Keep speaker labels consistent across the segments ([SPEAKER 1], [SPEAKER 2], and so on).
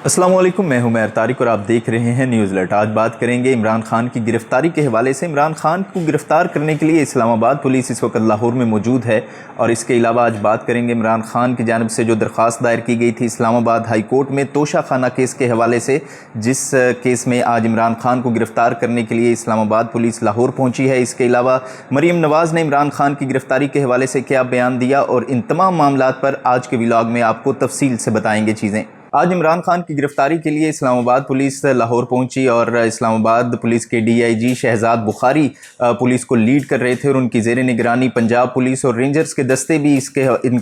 [SPEAKER 1] अस्सलाम वालेकुम, मैं हूं मैर तारिक और आप देख रहे हैं न्यूज़ अलर्ट। आज बात करेंगे इमरान खान की गिरफ़्तारी के हवाले से। इमरान खान को गिरफ़्तार करने के लिए इस्लामाबाद पुलिस इस वक्त लाहौर में मौजूद है और इसके अलावा आज बात करेंगे इमरान खान की जानिब से जो दरख्वास्त दायर की गई थी इस्लामाबाद हाई कोर्ट में तोशा खाना केस के हवाले से, जिस केस में आज इमरान खान को गिरफ़्तार करने के लिए इस्लामाबाद पुलिस लाहौर पहुँची है। इसके अलावा मरीम नवाज़ ने इमरान खान की गिरफ़्तारी के हवाले से क्या बयान दिया और इन तमाम मामलात पर आज के व्लॉग में आपको तफसील से बताएंगे चीज़ें। आज इमरान खान की गिरफ़्तारी के लिए इस्लामाबाद पुलिस लाहौर पहुंची और इस्लामाबाद पुलिस के DIG शहजाद बुखारी पुलिस को लीड कर रहे थे और उनकी ज़ेर निगरानी पंजाब पुलिस और रेंजर्स के दस्ते भी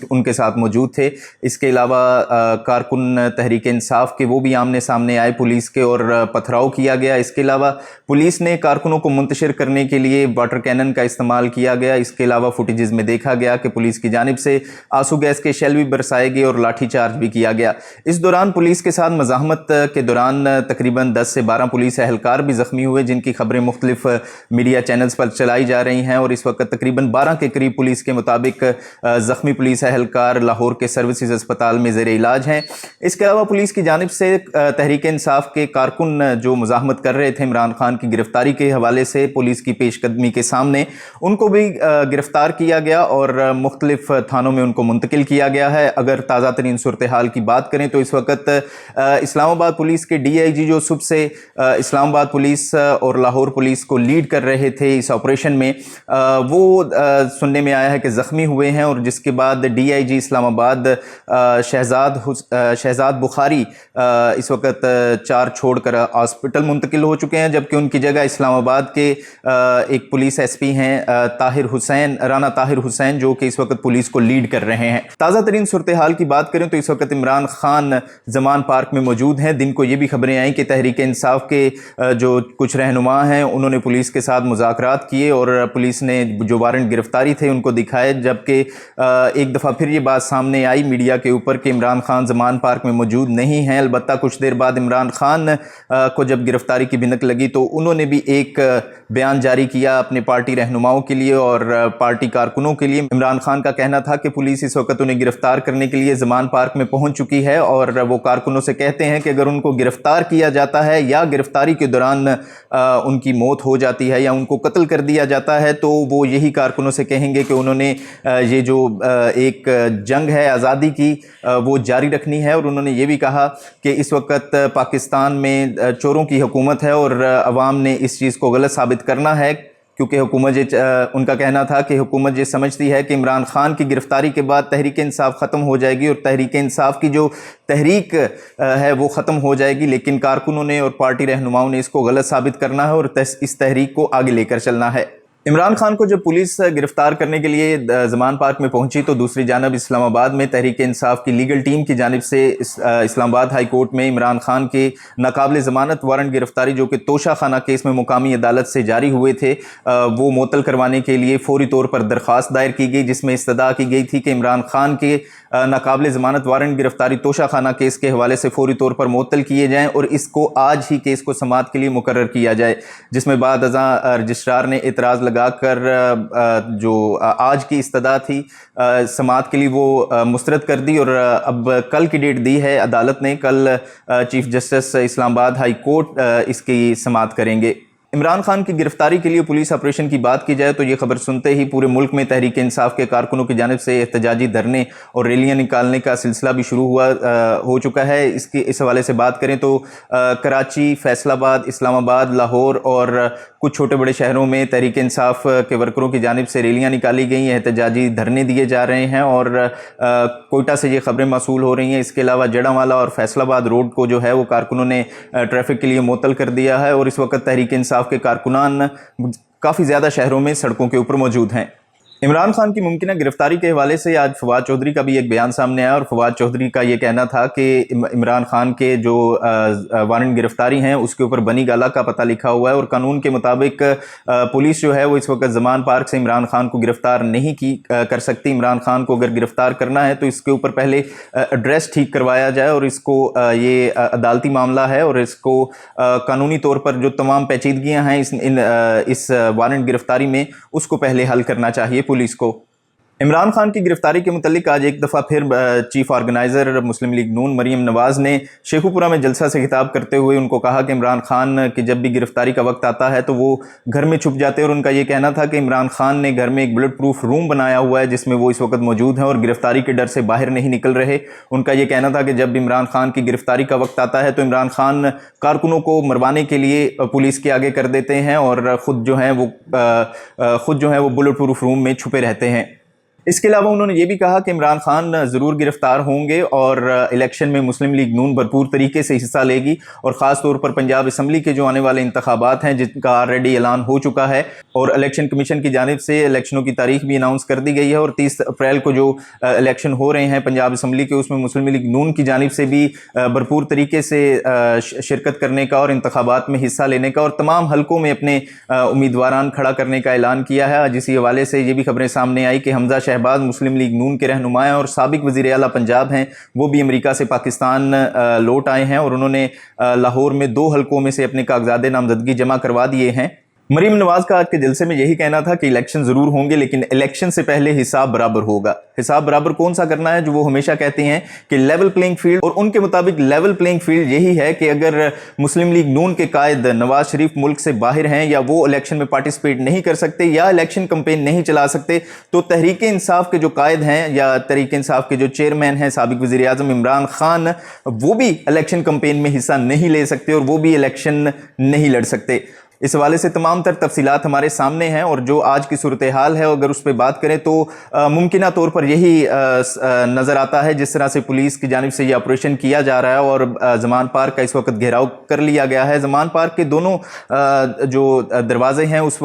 [SPEAKER 1] उनके साथ मौजूद थे। इसके अलावा कारकुन तहरीक इंसाफ के वो भी आमने सामने आए पुलिस के और पथराव किया गया। इसके अलावा पुलिस ने कारकुनों को मुंतशिर करने के लिए वाटर कैनन का इस्तेमाल किया गया। इसके अलावा फुटेजेस में देखा गया कि पुलिस की जानिब से आंसू गैस के शेल भी बरसाए गए और लाठी चार्ज भी किया गया। इस दौरान पुलिस के साथ मज़ाहमत के दौरान तकरीबन 10 से 12 पुलिस एहलकार भी ज़ख्मी हुए, जिनकी खबरें मुख्तलिफ मीडिया चैनल्स पर चलाई जा रही हैं और इस वक्त तकरीबन 12 के करीब पुलिस के मुताबिक ज़ख्मी पुलिस एहलकार लाहौर के सर्विसेज अस्पताल में ज़ेर इलाज हैं। इसके अलावा पुलिस की जानिब से तहरीक इंसाफ के कारकुन जो मज़ाहमत कर रहे थे इमरान खान की गिरफ़्तारी के हवाले से पुलिस की पेशकदमी के सामने, उनको भी गिरफ़्तार किया गया और मुख्तलिफ थानों में उनको मुंतकिल किया गया है। अगर ताज़ा तरीन सूरत हाल की बात करें तो इस वक्त इस्लामाबाद पुलिस के DIG जो सुबह से इस्लामाबाद पुलिस और लाहौर पुलिस को लीड कर रहे थे इस ऑपरेशन में, वो सुनने में आया है कि ज़ख्मी हुए हैं और जिसके बाद DIG इस्लामाबाद शहजाद बुखारी इस वक्त चार छोड़कर हॉस्पिटल मुंतकिल हो चुके हैं, जबकि उनकी जगह इस्लामाबाद के एक पुलिस SP हैं राना ताहिर हुसैन, जो कि इस वक्त पुलिस को लीड कर रहे हैं। ताज़ा तरीन सूरत हाल की बात करें तो इस वक्त इमरान खान ज़मान पार्क में मौजूद हैं। दिन को ये भी खबरें आई कि तहरीक इंसाफ के जो कुछ रहनुमा हैं उन्होंने पुलिस के साथ मुज़ाकरात किए और पुलिस ने जो वारंट गिरफ्तारी थे उनको दिखाए, जबकि एक दफ़ा फिर ये बात सामने आई मीडिया के ऊपर कि इमरान खान ज़मान पार्क में मौजूद नहीं हैं। अलबत्ता कुछ देर बाद इमरान खान को जब गिरफ्तारी की भिनक लगी तो उन्होंने भी एक बयान जारी किया अपने पार्टी रहनुमाओं के लिए और पार्टी कारकुनों के लिए। इमरान खान का कहना था कि पुलिस इस वक्त उन्हें गिरफ्तार करने के लिए ज़मान पार्क में पहुँच चुकी है और वो कारकुनों से कहते हैं कि अगर उनको गिरफ्तार किया जाता है या गिरफ्तारी के दौरान उनकी मौत हो जाती है या उनको कत्ल कर दिया जाता है तो वो यही कारकुनों से कहेंगे कि उन्होंने ये जो एक जंग है आज़ादी की वो जारी रखनी है। और उन्होंने ये भी कहा कि इस वक्त पाकिस्तान में चोरों की हुकूमत है और अवाम ने इस चीज़ को गलत साबित करना है, क्योंकि हुकूमत उनका कहना था कि हुकूमत ये समझती है कि इमरान खान की गिरफ़्तारी के बाद तहरीक इंसाफ ख़त्म हो जाएगी और तहरीक इंसाफ की जो तहरीक है वो ख़त्म हो जाएगी, लेकिन कारकुनों ने और पार्टी रहनुमाओं ने इसको गलत साबित करना है और इस तहरीक को आगे लेकर चलना है। इमरान खान को जब पुलिस गिरफ्तार करने के लिए ज़मान पार्क में पहुंची तो दूसरी जानब इस्लामाबाद में तहरीक इंसाफ की लीगल टीम की जानिब से इस्लामाबाद हाई कोर्ट में इमरान खान के नाकाबिल ज़मानत वारंट गिरफ्तारी जो कि तोशा खाना केस में मुकामी अदालत से जारी हुए थे वो मुअत्तल करवाने के लिए फौरी तौर पर दरख्वास्त दायर की गई, जिसमें इस्तदा की गई थी कि इमरान खान के नाकाबिल ज़मानत वारंट गिरफ्तारी तोशा खाना केस के हवाले से फौरी तौर पर मुअत्तल किए जाएँ और इसको आज ही केस को समाअत के लिए मुकर्रर किया जाए, जिसमें बाद अज़ां रजिस्ट्रार ने एतराज़ लगाकर जो आज की इस्तदा थी समाअत के लिए वो मुस्तरद कर दी और अब कल की डेट दी है अदालत ने। कल chief justice Islamabad high court इसकी समाअत करेंगे। इमरान खान की गिरफ्तारी के लिए पुलिस ऑपरेशन की बात की जाए तो ये खबर सुनते ही पूरे मुल्क में तहरीक इंसाफ के कारकुनों की जानिब से एहतजाजी धरने और रैलियां निकालने का सिलसिला भी शुरू हो चुका है। इस हवाले से बात करें तो कराची, फैसलाबाद, इस्लामाबाद, लाहौर और कुछ छोटे बड़े शहरों में तहरीक इंसाफ के वर्करों की जानिब से रैलियां निकाली गई, एहतजाजी धरने दिए जा रहे हैं और कोयटा से ये खबरें मौसूल हो रही हैं। इसके अलावा जड़ांवाला और फैसलाबाद रोड को जो है वो कारकुनों ने ट्रैफिक के लिए मुअत्तल कर दिया है और इस वक्त तहरीक इंसाफ के कारकुनान काफ़ी ज़्यादा शहरों में सड़कों के ऊपर मौजूद हैं। इमरान खान की मुमकिन गिरफ्तारी के हवाले से आज फवाद चौधरी का भी एक बयान सामने आया और फवाद चौधरी का ये कहना था कि इमरान खान के जो वारंट गिरफ्तारी हैं उसके ऊपर बनी गाला का पता लिखा हुआ है और कानून के मुताबिक पुलिस जो है वो इस वक्त ज़मान पार्क से इमरान खान को गिरफ्तार नहीं कर सकती। इमरान खान को अगर गिरफ्तार करना है तो इसके ऊपर पहले एड्रेस ठीक करवाया जाए और इसको ये अदालती मामला है और इसको कानूनी तौर पर जो तमाम पेचीदगियाँ हैं इस वारंट गिरफ्तारी में उसको पहले हल करना चाहिए पुलिस को। عمران خان کی گرفتاری کے متعلق آج ایک دفعہ پھر چیف آرگنائزر مسلم لیگ نون مریم نواز نے شیخو پورہ میں جلسہ سے خطاب کرتے ہوئے ان کو کہا کہ عمران خان کی جب بھی گرفتاری کا وقت آتا ہے تو وہ گھر میں چھپ جاتے ہیں، اور ان کا یہ کہنا تھا کہ عمران خان نے گھر میں ایک بلٹ پروف روم بنایا ہوا ہے جس میں وہ اس وقت موجود ہیں اور گرفتاری کے ڈر سے باہر نہیں نکل رہے۔ ان کا یہ کہنا تھا کہ جب عمران خان کی گرفتاری کا وقت آتا ہے تو عمران خان کارکنوں کو مروانے کے لیے پولیس کے آگے کر دیتے ہیں اور خود جو ہیں وہ بلٹ پروف روم میں چھپے رہتے ہیں۔ اس کے علاوہ انہوں نے یہ بھی کہا کہ عمران خان ضرور گرفتار ہوں گے اور الیکشن میں مسلم لیگ نون بھرپور طریقے سے حصہ لے گی، اور خاص طور پر پنجاب اسمبلی کے جو آنے والے انتخابات ہیں جن کا آلریڈی اعلان ہو چکا ہے، اور الیکشن کمیشن کی جانب سے الیکشنوں کی تاریخ بھی اناؤنس کر دی گئی ہے، اور 30 اپریل کو جو الیکشن ہو رہے ہیں پنجاب اسمبلی کے، اس میں مسلم لیگ نون کی جانب سے بھی بھرپور طریقے سے شرکت کرنے کا اور انتخابات میں حصہ لینے کا اور تمام حلقوں میں اپنے امیدواران کھڑا کرنے کا اعلان کیا ہے۔ آج اسی حوالے سے یہ بھی خبریں سامنے آئی کہ حمزہ شہباز مسلم لیگ نون کے رہنما ہیں اور سابق وزیر اعلیٰ پنجاب ہیں، وہ بھی امریکہ سے پاکستان لوٹ آئے ہیں اور انہوں نے لاہور میں 2 حلقوں میں سے اپنے کاغذات نامزدگی جمع کروا دیے ہیں۔ مریم نواز کا آج کے جلسے میں یہی کہنا تھا کہ الیکشن ضرور ہوں گے لیکن الیکشن سے پہلے حساب برابر ہوگا۔ حساب برابر کون سا کرنا ہے؟ جو وہ ہمیشہ کہتے ہیں کہ لیول پلینگ فیلڈ، اور ان کے مطابق لیول پلینگ فیلڈ یہی ہے کہ اگر مسلم لیگ نون کے قائد نواز شریف ملک سے باہر ہیں یا وہ الیکشن میں پارٹیسپیٹ نہیں کر سکتے یا الیکشن کمپین نہیں چلا سکتے، تو تحریک انصاف کے جو قائد ہیں یا تحریک انصاف کے جو چیئرمین ہیں سابق وزیر اعظم عمران خان، وہ بھی الیکشن کمپین میں حصہ نہیں لے سکتے اور وہ بھی الیکشن نہیں لڑ سکتے۔ اس حوالے سے تمام تر تفصیلات ہمارے سامنے ہیں، اور جو آج کی صورتحال ہے اگر اس پہ بات کریں تو ممکنہ طور پر یہی نظر آتا ہے جس طرح سے پولیس کی جانب سے یہ آپریشن کیا جا رہا ہے اور زمان پارک کا اس وقت گھیراؤ کر لیا گیا ہے۔ زمان پارک کے دونوں جو دروازے ہیں اس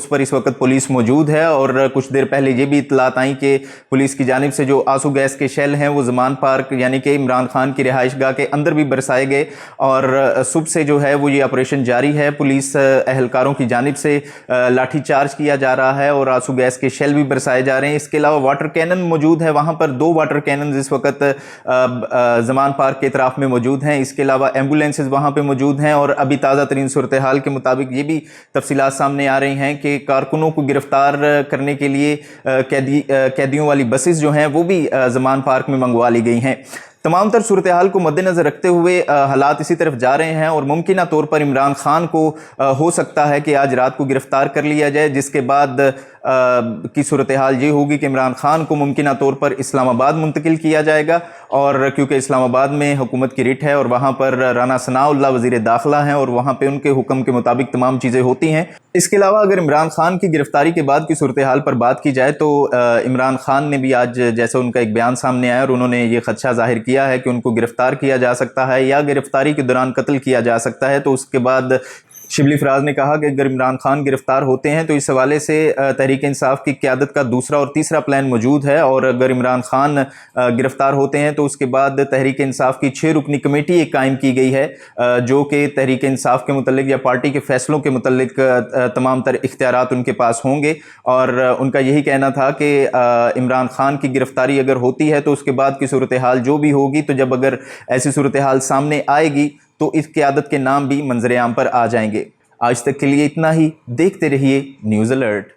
[SPEAKER 1] پر اس وقت پولیس موجود ہے، اور کچھ دیر پہلے یہ بھی اطلاعات آئیں کہ پولیس کی جانب سے جو آنسو گیس کے شیل ہیں وہ زمان پارک یعنی کہ عمران خان کی رہائش گاہ کے اندر بھی برسائے گئے، اور صبح سے جو ہے وہ یہ آپریشن جاری ہے۔ پولیس اہلکاروں کی جانب سے لاٹھی چارج کیا جا رہا ہے اور آنسو گیس کے شیل بھی برسائے جا رہے ہیں۔ اس کے علاوہ واٹر کینن موجود ہے، وہاں پر 2 واٹر کیننز اس وقت زمان پارک کے اطراف میں موجود ہیں۔ اس کے علاوہ ایمبولینسز وہاں پہ موجود ہیں، اور ابھی تازہ ترین صورتحال کے مطابق یہ بھی تفصیلات سامنے آ رہی ہیں کہ کارکنوں کو گرفتار کرنے کے لیے قیدیوں والی بسز جو ہیں وہ بھی زمان پارک میں منگوا لی گئی ہیں۔ تمام تر صورتحال کو مد نظر رکھتے ہوئے حالات اسی طرف جا رہے ہیں، اور ممکنہ طور پر عمران خان کو ہو سکتا ہے کہ آج رات کو گرفتار کر لیا جائے، جس کے بعد کی صورتحال یہ ہوگی کہ عمران خان کو ممکنہ طور پر اسلام آباد منتقل کیا جائے گا، اور کیونکہ اسلام آباد میں حکومت کی رٹ ہے اور وہاں پر رانا ثناء اللہ وزیر داخلہ ہیں اور وہاں پہ ان کے حکم کے مطابق تمام چیزیں ہوتی ہیں۔ اس کے علاوہ اگر عمران خان کی گرفتاری کے بعد کی صورتحال پر بات کی جائے تو عمران خان نے بھی آج جیسے ان کا ایک بیان سامنے آیا اور انہوں نے یہ خدشہ ظاہر کیا ہے کہ ان کو گرفتار کیا جا سکتا ہے یا گرفتاری کے دوران قتل کیا جا سکتا ہے، تو اس کے بعد شبلی فراز نے کہا کہ اگر عمران خان گرفتار ہوتے ہیں تو اس حوالے سے تحریک انصاف کی قیادت کا دوسرا اور تیسرا پلان موجود ہے، اور اگر عمران خان گرفتار ہوتے ہیں تو اس کے بعد تحریک انصاف کی 6 رکنی کمیٹی ایک قائم کی گئی ہے جو کہ تحریک انصاف کے متعلق یا پارٹی کے فیصلوں کے متعلق تمام تر اختیارات ان کے پاس ہوں گے، اور ان کا یہی کہنا تھا کہ عمران خان کی گرفتاری اگر ہوتی ہے تو اس کے بعد کی صورتحال جو بھی ہوگی، تو جب اگر ایسی صورتحال سامنے آئے گی تو اس قیادت کے نام بھی منظر عام پر آ جائیں گے۔ آج تک کے لیے اتنا ہی، دیکھتے رہیے نیوز الرٹ۔